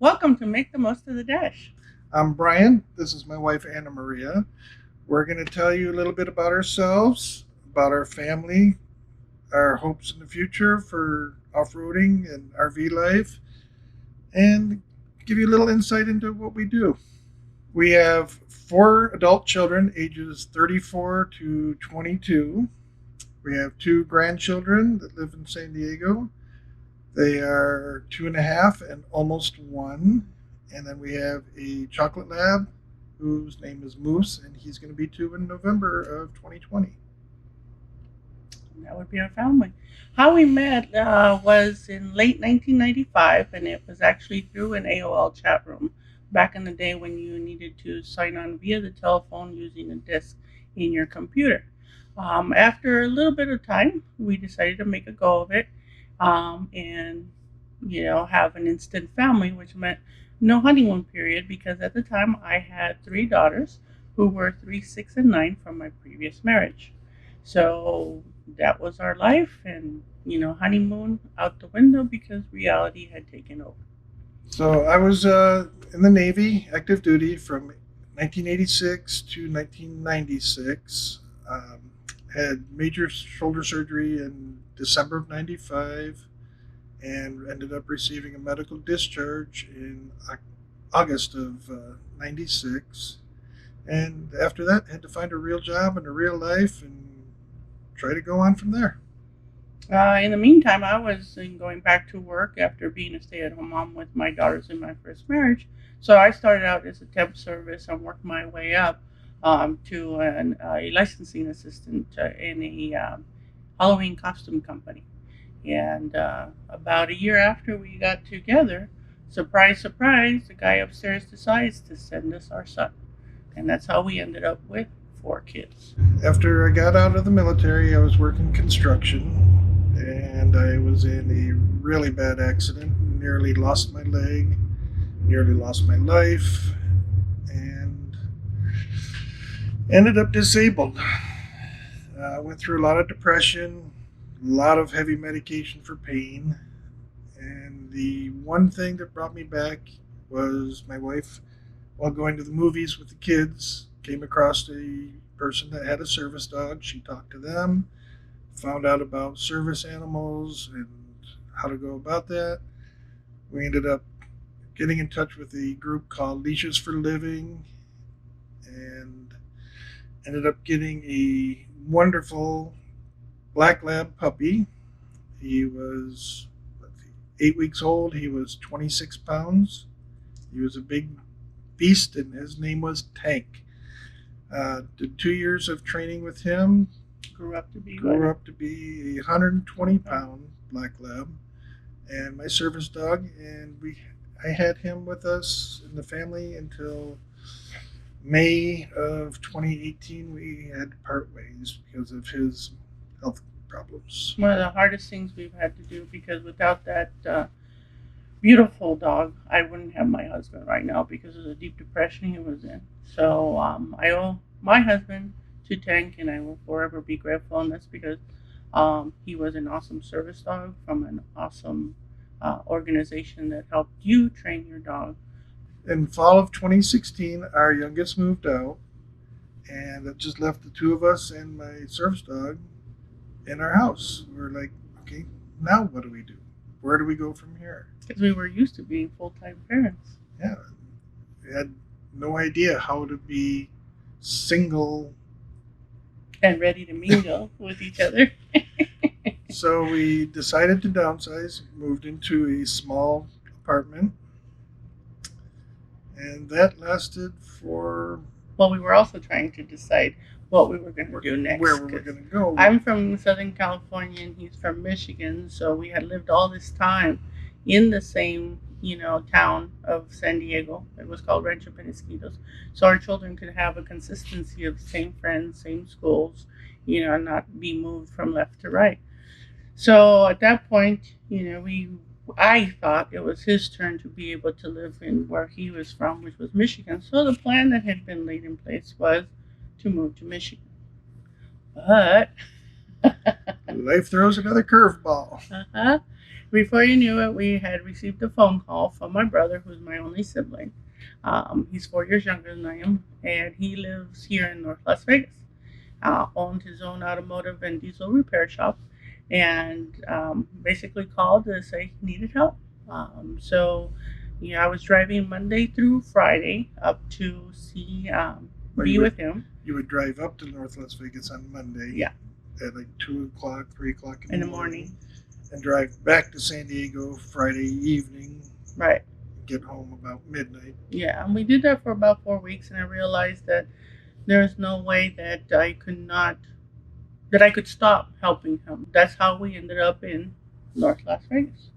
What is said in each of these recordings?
Welcome to Make the Most of the Dash. I'm Brian. This is my wife, Anna Maria. We're going to tell you a little bit about ourselves, about our family, our hopes in the future for off roading and RV life, and give you a little insight into what we do. We have four adult children, ages 34 to 22. We have two grandchildren that live in San Diego. They are 2.5 and almost 1. And then we have a chocolate lab whose name is Moose, and he's going to be 2 in November of 2020. That would be our family. How we met was in late 1995, and it was actually through an AOL chat room back in the day when you needed to sign on via the telephone using a disk in your computer. After a little bit of time, we decided to make a go of it and, have an instant family, which meant no honeymoon period because at the time I had three daughters who were 3, 6, and 9 from my previous marriage. So that was our life, and honeymoon out the window because reality had taken over. So I was in the Navy, active duty from 1986 to 1996. Had major shoulder surgery in December of 95 and ended up receiving a medical discharge in August of 96. And after that, had to find a real job and a real life and try to go on from there. In the meantime, I was going back to work after being a stay-at-home mom with my daughters in my first marriage. So I started out as a temp service and worked my way up to a licensing assistant in a Halloween costume company. And about a year after we got together, surprise, surprise, the guy upstairs decides to send us our son. And that's how we ended up with 4 kids. After I got out of the military, I was working construction and I was in a really bad accident, nearly lost my leg, nearly lost my life, and ended up disabled. Went through a lot of depression, a lot of heavy medication for pain, and the one thing that brought me back was my wife, while going to the movies with the kids, came across a person that had a service dog. She talked to them, found out about service animals and how to go about that. We ended up getting in touch with a group called Leashes for Living and ended up getting a wonderful black lab puppy. He was 8 weeks old. He was 26 pounds. He was a big beast, and his name was Tank. Did 2 years of training with him. Grew up to be Grew up to be a 120-pound black lab, and my service dog. And I had him with us in the family until May of 2018. We had to part ways because of his health problems. one of the hardest things we've had to do because without that beautiful dog, I wouldn't have my husband right now because of the deep depression he was in. So I owe my husband to Tank, and I will forever be grateful. And that's because he was an awesome service dog from an awesome organization that helped you train your dog. In fall of 2016, our youngest moved out, and that just left the two of us and my service dog in our house. We were like, okay, now what do we do? Where do we go from here? Because we were used to being full time parents. Yeah, we had no idea how to be single. And ready to mingle with each other. So we decided to downsize, moved into a small apartment, and that lasted for Well, we were also trying to decide what we were going to do next. where we were going to go. I'm from Southern California and he's from Michigan, so we had lived all this time in the same, town of San Diego. It was called Rancho Penasquitos. So our children could have a consistency of same friends, same schools, and not be moved from left to right. So at that point, I thought it was his turn to be able to live in where he was from, which was Michigan. So the plan that had been laid in place was to move to Michigan. But Life throws another curveball. uh-huh, Before you knew it, we had received a phone call from my brother, who's my only sibling. He's 4 years younger than I am, and he lives here in North Las Vegas. Owned his own automotive and diesel repair shop, and basically called to say he needed help. So, I was driving Monday through Friday up to see Well, be with him. you would drive up to North Las Vegas on Monday. Yeah. At like 2 o'clock, 3 o'clock In the morning. and drive back to San Diego Friday evening. Right. Get home about midnight. Yeah, and we did that for about 4 weeks, and I realized that there's no way that I could stop helping him. That's how we ended up in North Las Vegas.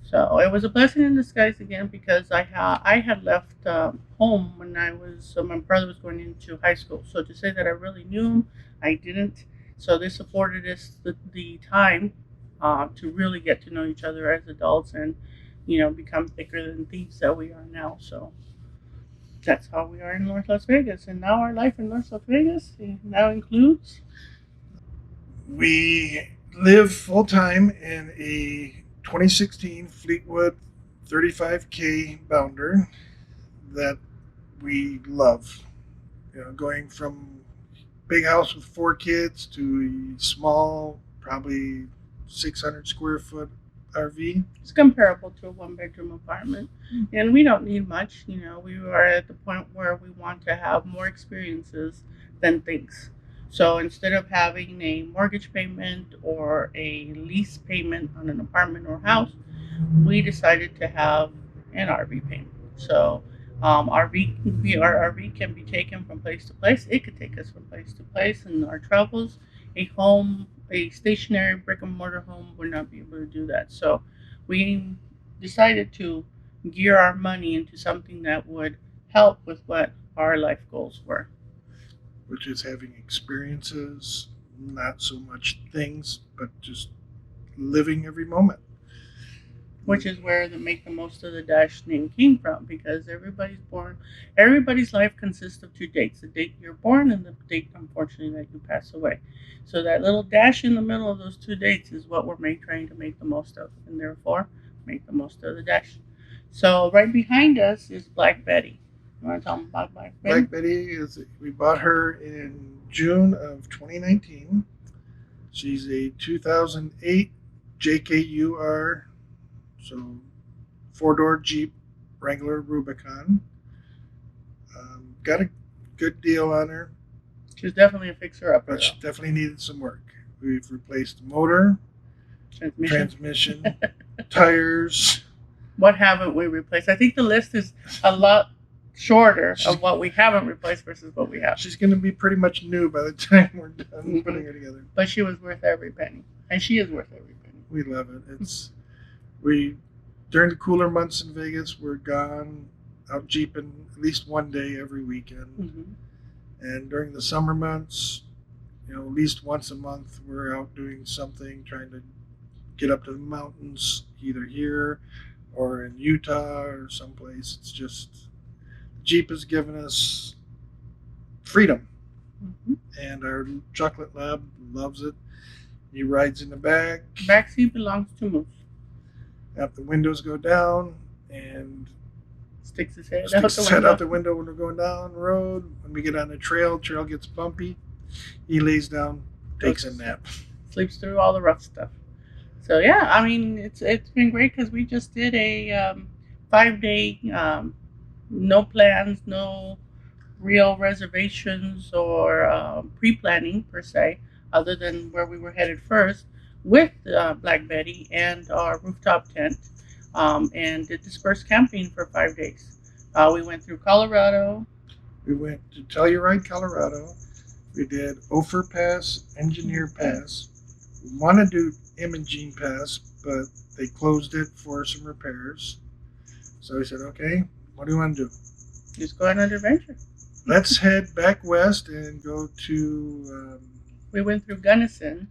So it was a blessing in disguise again, because I had left home when my brother was going into high school. So to say that I really knew him, I didn't. So this afforded us the time to really get to know each other as adults, and become thicker than thieves that we are now. So that's how we are in North Las Vegas, and now our life in North Las Vegas now includes. We live full time in a 2016 Fleetwood 35K Bounder that we love. Going from big house with 4 kids to a small, probably 600 square foot RV. It's comparable to a one-bedroom apartment, and we don't need much. We are at the point where we want to have more experiences than things. So instead of having a mortgage payment or a lease payment on an apartment or house, we decided to have an RV payment. So our RV can be taken from place to place. It could take us from place to place in our travels. A stationary brick and mortar home would not be able to do that. So we decided to gear our money into something that would help with what our life goals were. Which is having experiences, not so much things, but just living every moment. Which is where the make the most of the dash name came from, because everybody's life consists of two dates: the date you're born and the date, unfortunately, that you pass away. So that little dash in the middle of those two dates is what we're trying to make the most of, and therefore make the most of the dash. So right behind us is Black Betty. You want to tell them about Black Betty? Black Betty we bought her in June of 2019. She's a 2008 JKUR, so 4-door Jeep Wrangler Rubicon. Got a good deal on her. She's definitely a fixer-upper. But she definitely needed some work. We've replaced motor, transmission tires. What haven't we replaced? I think the list is a lot shorter of what we haven't replaced versus what we have. She's going to be pretty much new by the time we're done putting her together. But she was worth every penny, and she is worth every penny. We love it. During the cooler months in Vegas, we're gone out jeeping at least one day every weekend. Mm-hmm. And during the summer months, at least once a month, we're out doing something, trying to get up to the mountains, either here or in Utah or someplace. It's just, Jeep has given us freedom. Mm-hmm. And our chocolate lab loves it. He rides in the back. Back seat belongs to Moose. The windows go down and sticks his head out the window when we're going down the road. When we get on the trail gets bumpy. He lays down, takes a nap, sleeps through all the rough stuff. So yeah, I mean it's been great, because we just did a 5-day, no plans, no real reservations or pre-planning per se, other than where we were headed first, with Black Betty and our rooftop tent, and did dispersed camping for 5 days. We went through Colorado. We went to Telluride, Colorado. We did Ophir Pass, Engineer Pass. We want to do Imogene Pass, but they closed it for some repairs. So we said, okay, what do you want to do? Just go on an adventure. Let's head back west and go to... we went through Gunnison,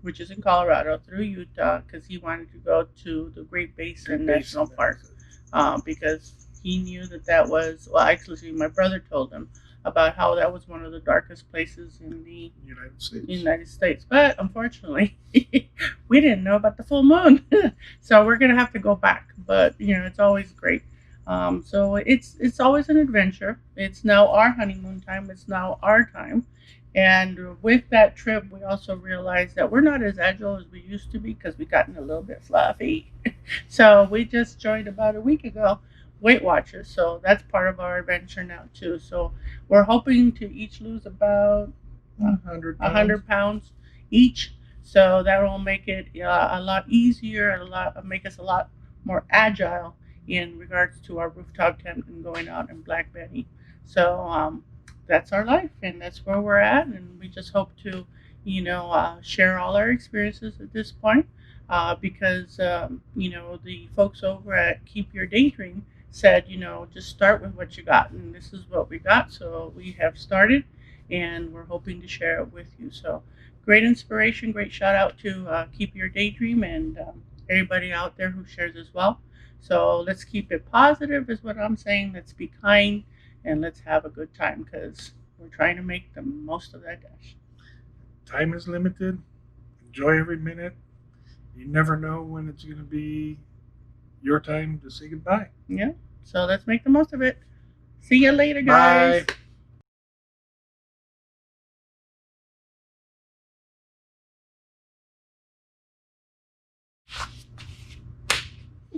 which is in Colorado, through Utah, because he wanted to go to the Great Basin National Park, because he knew that was, well, actually, my brother told him about how that was one of the darkest places in the United States. United States. But unfortunately, we didn't know about the full moon, so we're gonna have to go back. But it's always great. So it's always an adventure. It's now our honeymoon time. It's now our time. And with that trip, we also realized that we're not as agile as we used to be because we've gotten a little bit fluffy. So we just joined about a week ago Weight Watchers. So that's part of our adventure now too. So we're hoping to each lose about 100 pounds. 100 pounds each. So that will make it a lot easier and make us a lot more agile in regards to our rooftop tent and going out in Black Betty. So that's our life, and that's where we're at. And we just hope to, share all our experiences at this point. Because the folks over at Keep Your Daydream said, just start with what you got, and this is what we got. So we have started, and we're hoping to share it with you. So great inspiration, great shout out to Keep Your Daydream and everybody out there who shares as well. So let's keep it positive, is what I'm saying. Let's be kind and let's have a good time because we're trying to make the most of that dash. Time is limited. Enjoy every minute. You never know when it's going to be your time to say goodbye. Yeah. So let's make the most of it. See you later, guys. Bye.